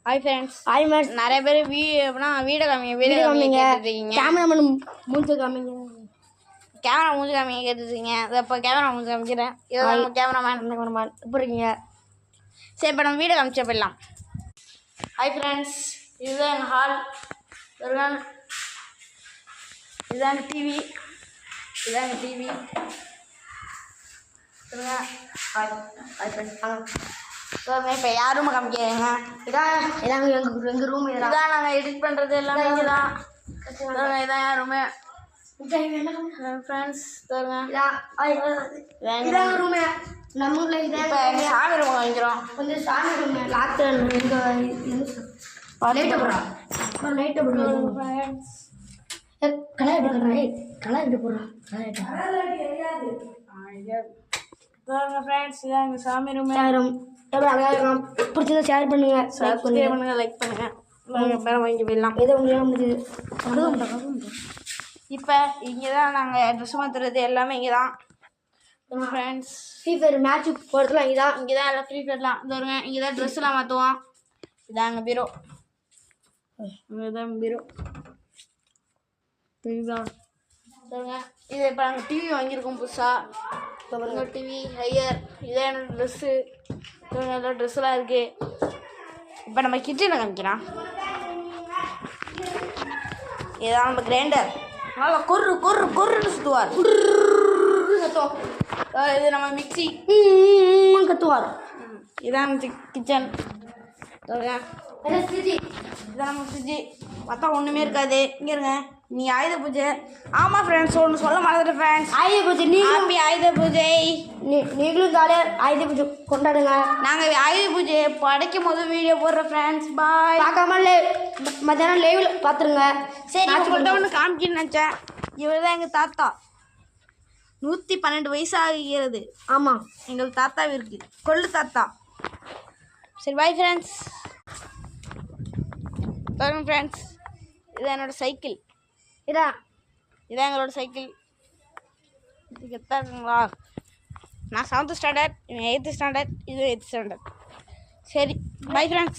Hi friends. Hi mats. நிறைய பேர் video காமிங்க கேமராமேன் மூஞ்சி காமிங்க கேமரா மூஞ்சி காமிங்க கேட்டுருக்கீங்க. இப்போ கேமரா மூஞ்சி காமிக்கிறேன். இதுதான் கேமராமேன். எப்படி இருக்கீங்க? சரி, இப்போ நம்ம வீடியோ காமிச்ச போயிடலாம். ஹாய் ஃப்ரெண்ட்ஸ், இதுதான் எங்கள் ஹால். இதுதான் டிவி. Hi friends. இப்போ யார் ரூமை காமிக்கிறீங்க? இதான் எங்கள் ரூம். இதான் நாங்கள் எடிட் பண்ணுறது எல்லாமே இங்கே தான். இதான் என் ரூமு ஃப்ரெண்ட்ஸ். இதான் ரூமு. நம்ம ஊரில் இப்போ எங்கள் சாமி ரூமை காமிக்கிறோம். கொஞ்சம் சாமி ரூமு லாஸ்ட்டு லைட்டை போடுறான். கலர் எடுத்து போடுறான். ஃப்ரெண்ட்ஸ், இதான் எங்கள் சாமி ரூம். எவ்வளோ அழகாக இருக்கும். பிடிச்சதை ஷேர் பண்ணுங்க, சப்ஸ்கிரைப் பண்ணுங்க, லைக் பண்ணுங்க. பேரை வாங்கி போயிடலாம். எதோ உங்களுக்கு முடிஞ்சது. இப்போ இங்கே தான் நாங்கள் ட்ரெஸ் மாற்றுறது எல்லாமே இங்கே தான் ஃப்ரெண்ட்ஸ். ஃப்ரீ ஃபயர் மேட்ச்சு போகிறதுலாம் இங்கே தான் எல்லாம் ஃப்ரீ ஃபயர்லாம் இது வருங்க. இங்கே தான் ட்ரெஸ்லாம் மாற்றுவோம். இதான் எங்கள் பீரோ. இதுதான் பீரோ. இதுதான் சொல்லுங்க. இது இப்போ நாங்கள் டிவி வாங்கியிருக்கோம் புதுசாக. TV higher. இதான் என்னோடய ட்ரெஸ்ஸு. நல்லா ட்ரெஸ்ஸெலாம் இருக்குது. இப்போ நம்ம கிச்சனை காமிக்கலாம். இதான் நம்ம கிரைண்டர். நல்லா கொர்ருன்னு சுற்றுவார். சத்தம். இது நம்ம மிக்சி கத்துவார். இதான் கிச்சன். இதான் நம்ம ஃப்ரிட்ஜு. பார்த்தா ஒன்றுமே இருக்காது. இங்கே இருங்க. நீ ஆயுத பூஜை. ஆமாம் ஃப்ரெண்ட்ஸ், ஒன்று சொல்ல மறந்துட்டேன் ஃப்ரெண்ட்ஸ். ஆயுத பூஜை. ஹாப்பி ஆயுத பூஜை. நீங்களும் ஜாலியாக ஆயுத பூஜை கொண்டாடுங்க. நாங்கள் ஆயுத பூஜையை படைக்கும் போது வீடியோ போடுறோம் ஃப்ரெண்ட்ஸ். பாய். பார்க்காம மத்தியானம் லைவில் பார்த்துருங்க. சரி, உங்கள்கிட்ட ஒன்று காமிக்கணும்னு நினச்சேன். இவர் தான் எங்கள் தாத்தா. 112 வயசு ஆகிறது. ஆமாம், எங்கள் தாத்தாவிற்கு கொள்ளு தாத்தா. சரி, பாய் ஃப்ரெண்ட்ஸ். பாருங்க ஃப்ரெண்ட்ஸ், இது என்னோடய சைக்கிள். இதான் எங்களோட சைக்கிள். இது கெத்தாக இருக்குங்களா? நான் 7th ஸ்டாண்டர்ட், இவன் 8th ஸ்டாண்டர்ட், இது 8th ஸ்டாண்டர்ட். சரி, பாய் ஃப்ரெண்ட்ஸ்.